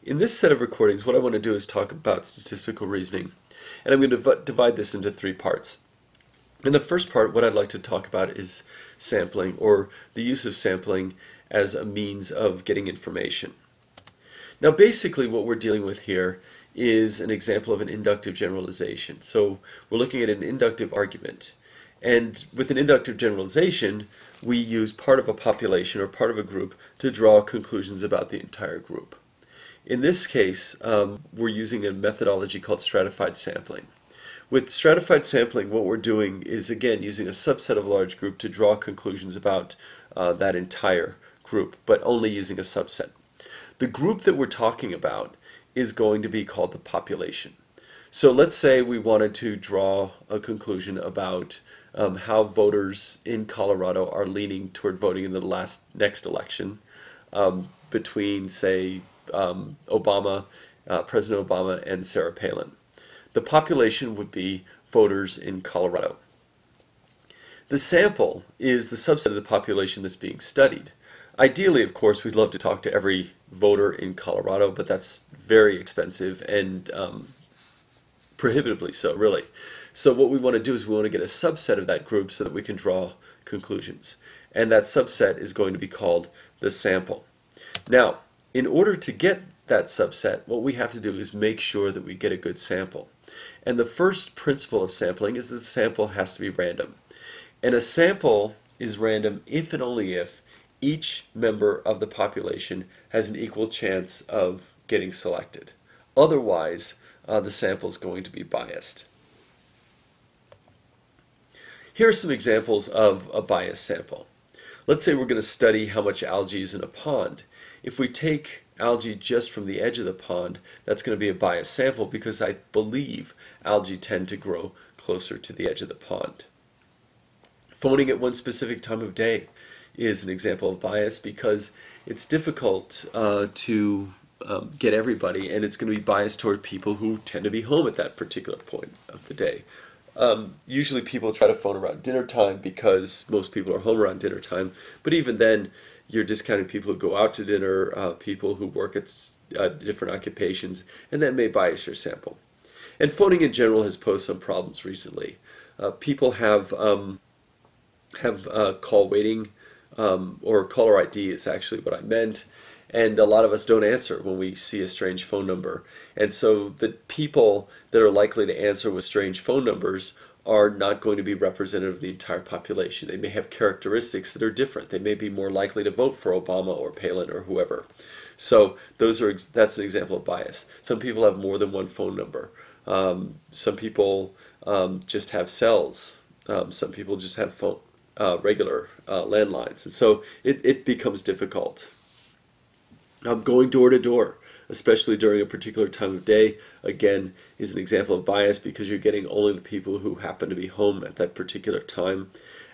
In this set of recordings, what I want to do is talk about statistical reasoning, and I'm going to divide this into three parts. In the first part, what I'd like to talk about is sampling, or the use of sampling as a means of getting information. Now basically what we're dealing with here is an example of an inductive generalization. So we're looking at an inductive argument, and with an inductive generalization we use part of a population or part of a group to draw conclusions about the entire group. In this case, we're using a methodology called stratified sampling. With stratified sampling, what we're doing is, again, using a subset of a large group to draw conclusions about that entire group, but only using a subset. The group that we're talking about is going to be called the population. So let's say we wanted to draw a conclusion about how voters in Colorado are leaning toward voting in the next election between, say, President Obama and Sarah Palin. The population would be voters in Colorado. The sample is the subset of the population that's being studied. Ideally, of course, we'd love to talk to every voter in Colorado, but that's very expensive and prohibitively so, really. So what we want to do is we want to get a subset of that group so that we can draw conclusions. And that subset is going to be called the sample. Now, in order to get that subset, what we have to do is make sure that we get a good sample. And the first principle of sampling is that the sample has to be random. And a sample is random if and only if each member of the population has an equal chance of getting selected. Otherwise, the sample is going to be biased. Here are some examples of a biased sample. Let's say we're going to study how much algae is in a pond. If we take algae just from the edge of the pond, that's going to be a biased sample because I believe algae tend to grow closer to the edge of the pond. Phoning at one specific time of day is an example of bias because it's difficult to get everybody, and it's going to be biased toward people who tend to be home at that particular point of the day. Usually people try to phone around dinner time because most people are home around dinner time, but even then you're discounting people who go out to dinner, people who work at different occupations, and that may bias your sample. And phoning in general has posed some problems recently. People have call waiting, or caller ID is actually what I meant, and a lot of us don't answer when we see a strange phone number. And so the people that are likely to answer with strange phone numbers are not going to be representative of the entire population. They may have characteristics that are different. They may be more likely to vote for Obama or Palin or whoever. So that's an example of bias. Some people have more than one phone number. Some people just have cells. Some people just have regular landlines. And so it becomes difficult. Going door to door, especially during a particular time of day, again, is an example of bias because you're getting only the people who happen to be home at that particular time.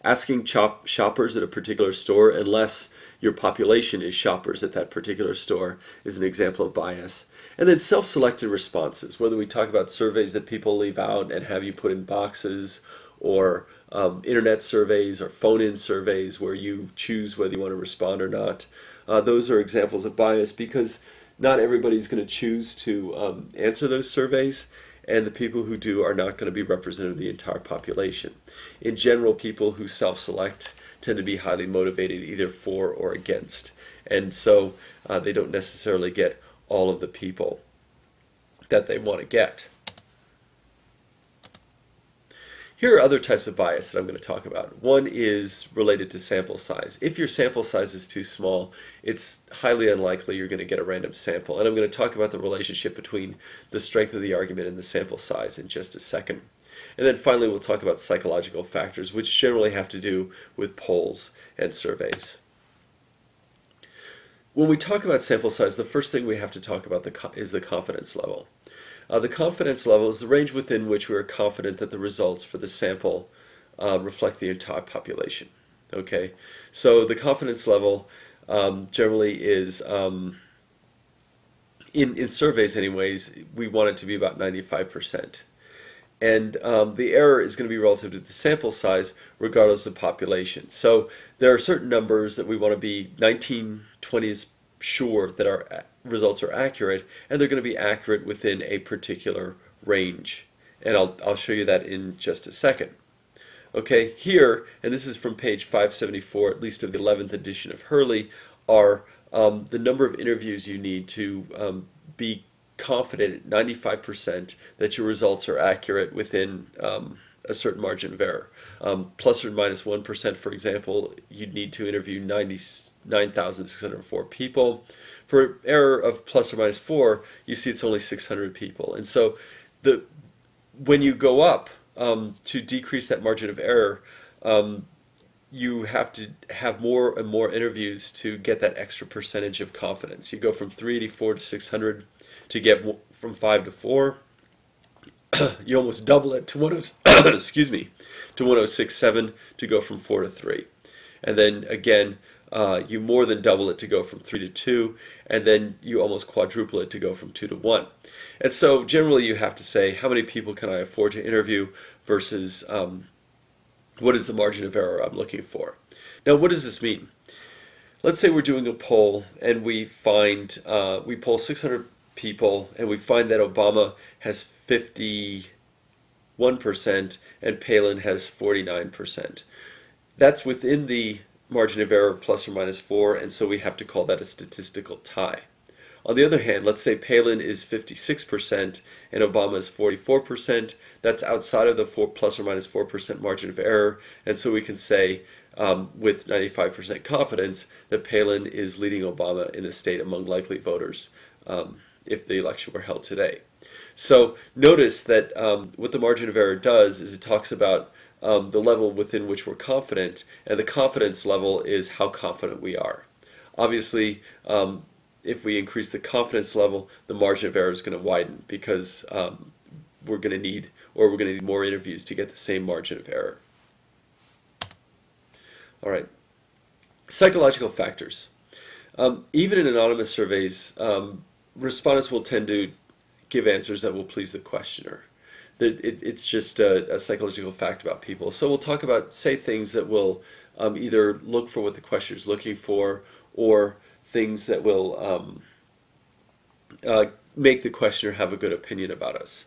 Asking shoppers at a particular store, unless your population is shoppers at that particular store, is an example of bias. And then self-selected responses, whether we talk about surveys that people leave out and have you put in boxes, or internet surveys or phone-in surveys where you choose whether you want to respond or not. Those are examples of bias because not everybody's going to choose to answer those surveys, and the people who do are not going to be representative of the entire population. In general, people who self-select tend to be highly motivated either for or against, and so they don't necessarily get all of the people that they want to get. Here are other types of bias that I'm going to talk about. One is related to sample size. If your sample size is too small, it's highly unlikely you're going to get a random sample. And I'm going to talk about the relationship between the strength of the argument and the sample size in just a second. And then finally we'll talk about psychological factors, which generally have to do with polls and surveys. When we talk about sample size, the first thing we have to talk about is the confidence level. The confidence level is the range within which we are confident that the results for the sample reflect the entire population. Okay, so the confidence level generally is, in surveys anyways, we want it to be about 95%. And the error is going to be relative to the sample size regardless of population. So there are certain numbers that we want to be 19, 20 sure that our results are accurate, and they're going to be accurate within a particular range. And I'll show you that in just a second. Okay, here, and this is from page 574, at least of the 11th edition of Hurley, are the number of interviews you need to be confident at 95% that your results are accurate within a certain margin of error. Plus or minus 1%, for example, you'd need to interview 99,604 people. For error of plus or minus 4, you see it's only 600 people. And so when you go up to decrease that margin of error, you have to have more and more interviews to get that extra percentage of confidence. You go from 384 to 600 to get from 5 to 4. You almost double it to 1067 to go from 4 to 3. And then again, you more than double it to go from 3 to 2, and then you almost quadruple it to go from 2 to 1. And so generally you have to say, how many people can I afford to interview versus what is the margin of error I'm looking for. Now, what does this mean? Let's say we're doing a poll and we find, we poll 600 people and we find that Obama has 51% and Palin has 49%. That's within the margin of error plus or minus 4, and so we have to call that a statistical tie. On the other hand, let's say Palin is 56% and Obama is 44%. That's outside of the plus or minus 4% margin of error, and so we can say with 95% confidence that Palin is leading Obama in the state among likely voters if the election were held today. So notice that what the margin of error does is it talks about the level within which we're confident, and the confidence level is how confident we are. Obviously, if we increase the confidence level, the margin of error is going to widen because we're going to need more interviews to get the same margin of error. All right, psychological factors. Even in anonymous surveys, respondents will tend to give answers that will please the questioner. It's just a psychological fact about people. So we'll talk about, say, things that will either look for what the questioner is looking for, or things that will make the questioner have a good opinion about us.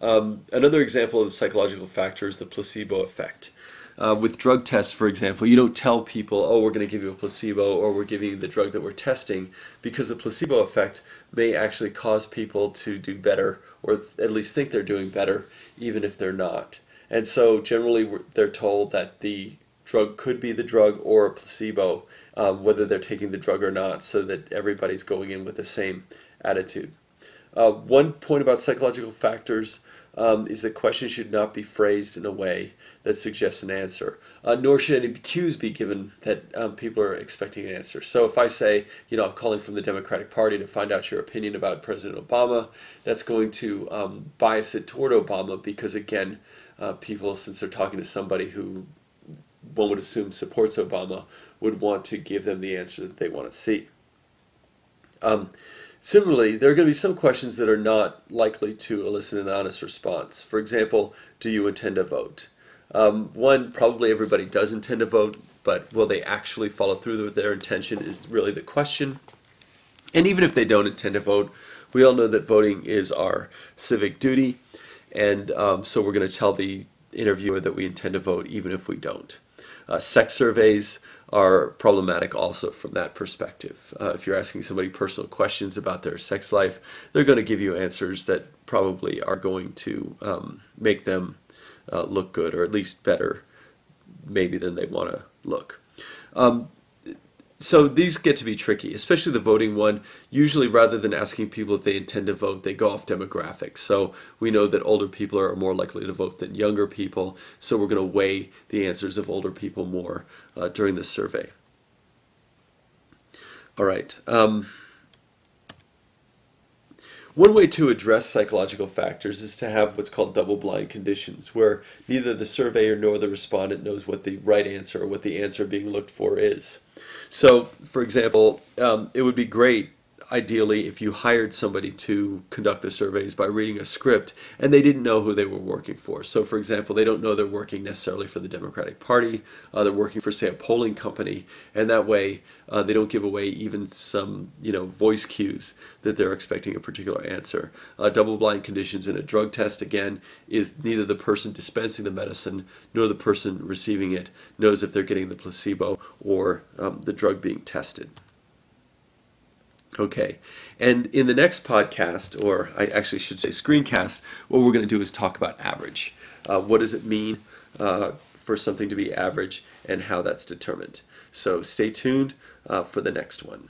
Another example of the psychological factor is the placebo effect. With drug tests, for example, you don't tell people, oh, we're going to give you a placebo or we're giving you the drug that we're testing, because the placebo effect may actually cause people to do better, or at least think they're doing better, even if they're not. And so generally they're told that the drug could be the drug or a placebo, whether they're taking the drug or not, so that everybody's going in with the same attitude. One point about psychological factors is that questions should not be phrased in a way that suggests an answer, nor should any cues be given that people are expecting an answer. So if I say, I'm calling from the Democratic Party to find out your opinion about President Obama, that's going to bias it toward Obama, because again, people, since they're talking to somebody who one would assume supports Obama, would want to give them the answer that they want to see. Similarly, there are going to be some questions that are not likely to elicit an honest response. For example, do you intend to vote? One, probably everybody does intend to vote, but will they actually follow through with their intention is really the question. And even if they don't intend to vote, we all know that voting is our civic duty, and so we're going to tell the interviewer that we intend to vote even if we don't. Sex surveys are problematic also from that perspective. If you're asking somebody personal questions about their sex life, they're going to give you answers that probably are going to make them look good, or at least better maybe than they want to look. So these get to be tricky, especially the voting one. Usually, rather than asking people if they intend to vote, they go off demographics. So we know that older people are more likely to vote than younger people, so we're going to weigh the answers of older people more during the survey. All right. One way to address psychological factors is to have what's called double-blind conditions, where neither the surveyor nor the respondent knows what the right answer or what the answer being looked for is. So, for example, it would be great, ideally, if you hired somebody to conduct the surveys by reading a script and they didn't know who they were working for. So, for example, they don't know they're working necessarily for the Democratic Party. They're working for, say, a polling company, and that way they don't give away even some, voice cues that they're expecting a particular answer. Double-blind conditions in a drug test, again, is neither the person dispensing the medicine nor the person receiving it knows if they're getting the placebo or the drug being tested. Okay, and in the next podcast, or I actually should say screencast, what we're going to do is talk about average. What does it mean for something to be average and how that's determined? So stay tuned for the next one.